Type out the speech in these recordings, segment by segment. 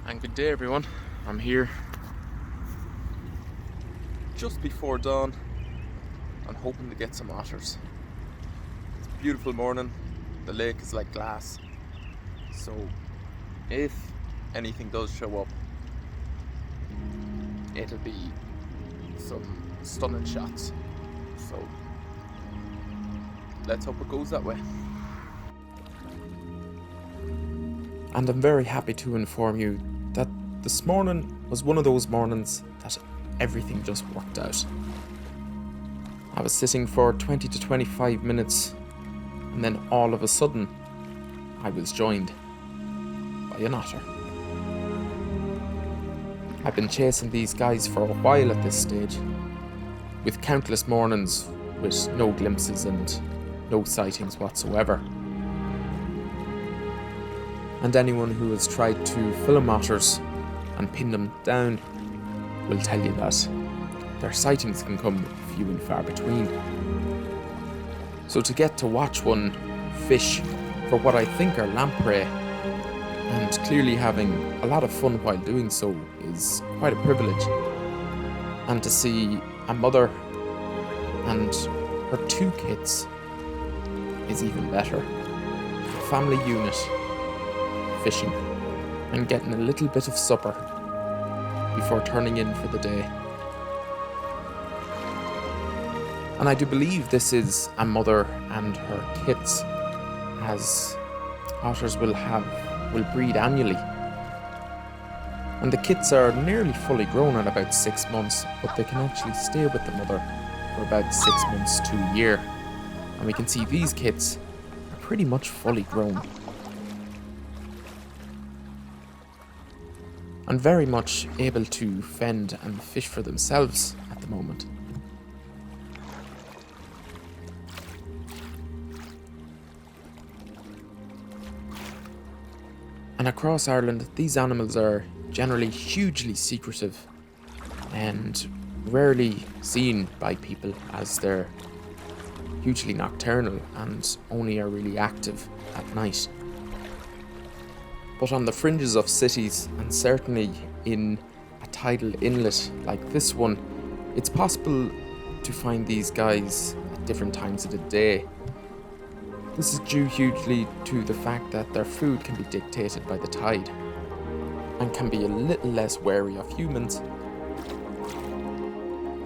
And good day everyone, I'm here just before dawn and hoping to get some otters. It's a beautiful morning, the lake is like glass, so if anything does show up, it'll be some stunning shots, so let's hope it goes that way. And I'm very happy to inform you that this morning was one of those mornings that everything just worked out. I was sitting for 20 to 25 minutes and then all of a sudden I was joined by an otter. I've been chasing these guys for a while at this stage, with countless mornings with no glimpses and no sightings whatsoever. And anyone who has tried to film otters and pin them down will tell you that their sightings can come few and far between. So to get to watch one fish for what I think are lamprey, and clearly having a lot of fun while doing so, is quite a privilege. And to see a mother and her 2 kids is even better. A family unit fishing and getting a little bit of supper before turning in for the day. And I do believe this is a mother and her kits, as otters will breed annually. And the kits are nearly fully grown at about 6 months, but they can actually stay with the mother for about 6 months to a year. And we can see these kits are pretty much fully grown. And very much able to fend and fish for themselves at the moment. And across Ireland, these animals are generally hugely secretive and rarely seen by people, as they're hugely nocturnal and only are really active at night. But on the fringes of cities, and certainly in a tidal inlet like this one, it's possible to find these guys at different times of the day. This is due hugely to the fact that their food can be dictated by the tide, and can be a little less wary of humans.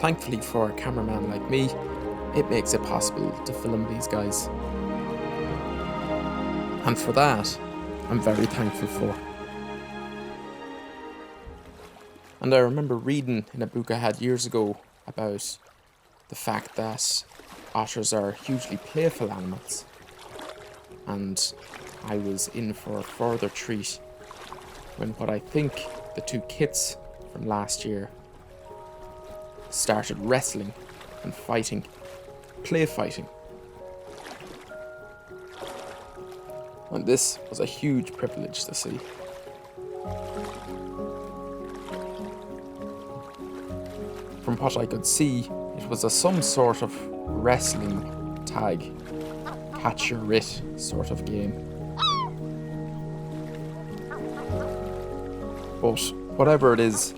Thankfully for a cameraman like me, it makes it possible to film these guys. And for that, I'm very thankful for. And I remember reading in a book I had years ago about the fact that otters are hugely playful animals. And I was in for a further treat when what I think the 2 kits from last year started wrestling and fighting, play fighting. And this was a huge privilege to see. From what I could see, it was some sort of wrestling tag, catch your writ sort of game. But whatever it is,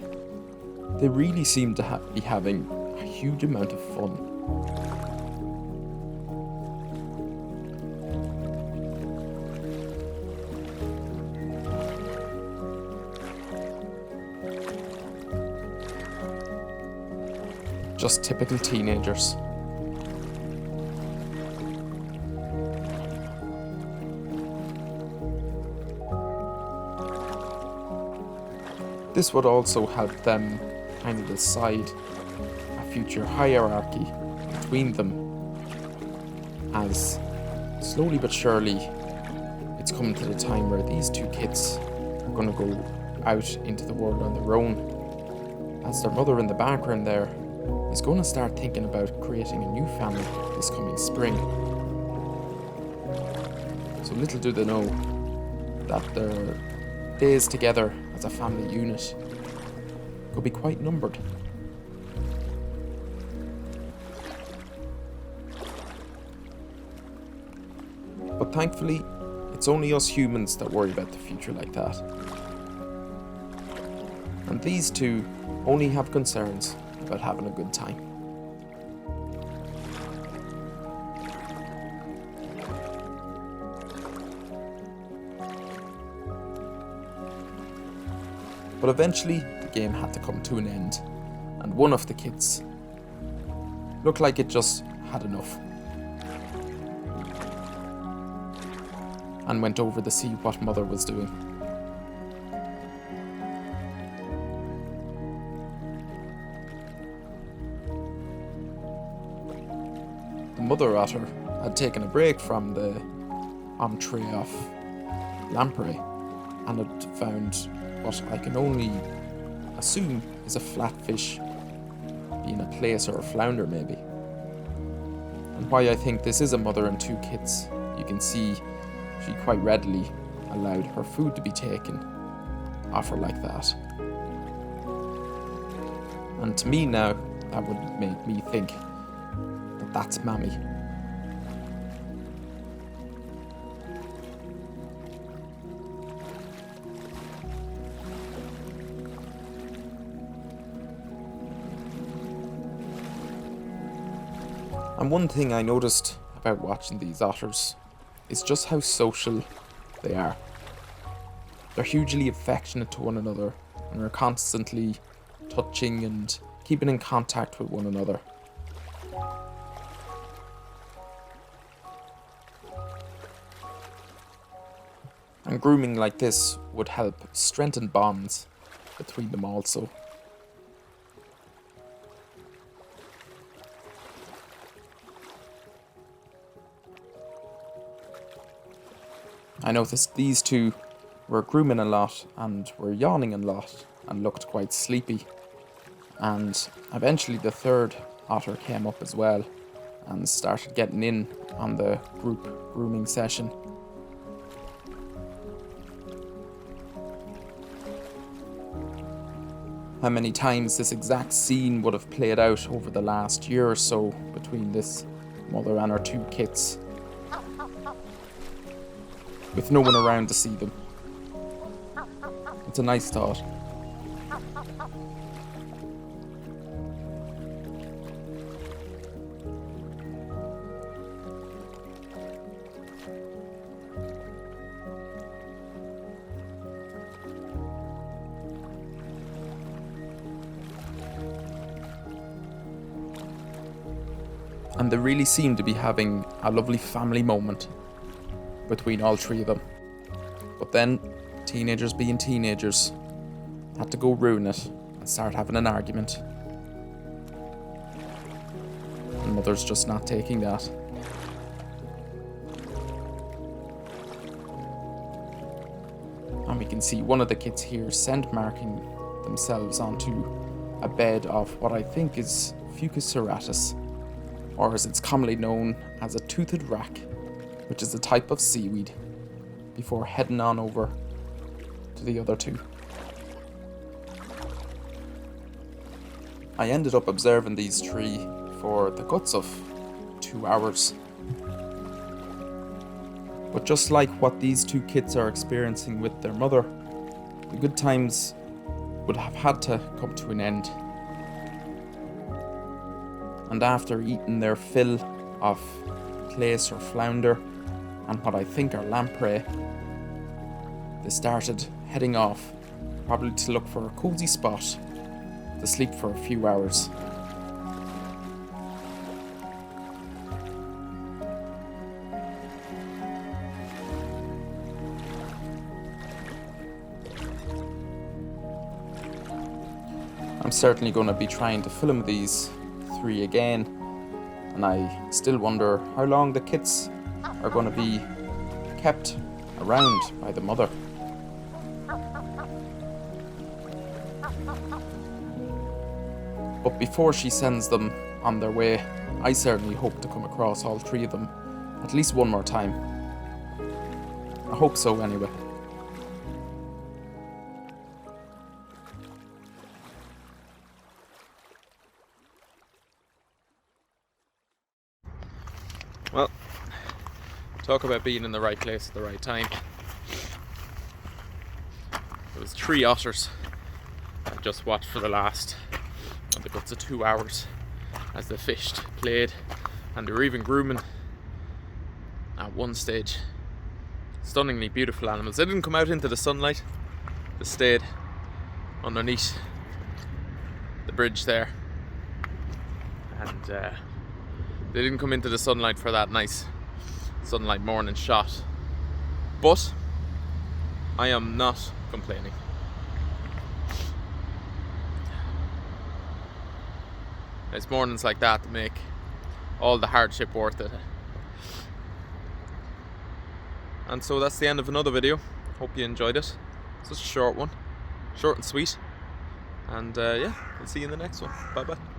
they really seem to be having a huge amount of fun. Just typical teenagers. This would also help them kind of decide a future hierarchy between them, as slowly but surely it's coming to the time where these two kids are going to go out into the world on their own, as their mother in the background there is going to start thinking about creating a new family this coming spring. So little do they know that their days together as a family unit could be quite numbered. But thankfully, it's only us humans that worry about the future like that. And these two only have concerns about having a good time. But eventually, the game had to come to an end, and one of the kids looked like it just had enough, and went over to see what mother was doing. The mother otter had taken a break from the entree of lamprey and had found what I can only assume is a flatfish, being a plaice or a flounder maybe. And why I think this is a mother and two kids, you can see she quite readily allowed her food to be taken off her like that. And to me now, that would make me think that that's Mammy. And one thing I noticed about watching these otters is just how social they are. They're hugely affectionate to one another and are constantly touching and keeping in contact with one another. And grooming like this would help strengthen bonds between them also. I noticed these two were grooming a lot and were yawning a lot and looked quite sleepy. And eventually the third otter came up as well and started getting in on the group grooming session. How many times this exact scene would have played out over the last year or so between this mother and her two kits, with no one around to see them. It's a nice thought. And they really seem to be having a lovely family moment between all three of them. But then, teenagers being teenagers, had to go ruin it and start having an argument. And mother's just not taking that. And we can see one of the kids here scent marking themselves onto a bed of what I think is Fucus serratus, or as it's commonly known as a toothed rack, which is a type of seaweed, before heading on over to the other two. I ended up observing these three for the guts of 2 hours. But just like what these two kids are experiencing with their mother, the good times would have had to come to an end. And after eating their fill of plaice or flounder and what I think are lamprey, they started heading off, probably to look for a cosy spot to sleep for a few hours. I'm certainly going to be trying to film these 3 again, and I still wonder how long the kits are going to be kept around by the mother. But before she sends them on their way, I certainly hope to come across all 3 of them at least one more time. I hope so anyway. Well, talk about being in the right place at the right time. There was 3 otters I just watched for the last, the guts of 2 hours as they fished, played, and they were even grooming at one stage. Stunningly beautiful animals. They didn't come out into the sunlight. They stayed underneath the bridge there, and they didn't come into the sunlight for that nice sunlight morning shot. But I am not complaining. It's mornings like that that make all the hardship worth it. And so that's the end of another video. Hope you enjoyed it. Such a short one. Short and sweet. And yeah, I'll see you in the next one. Bye bye.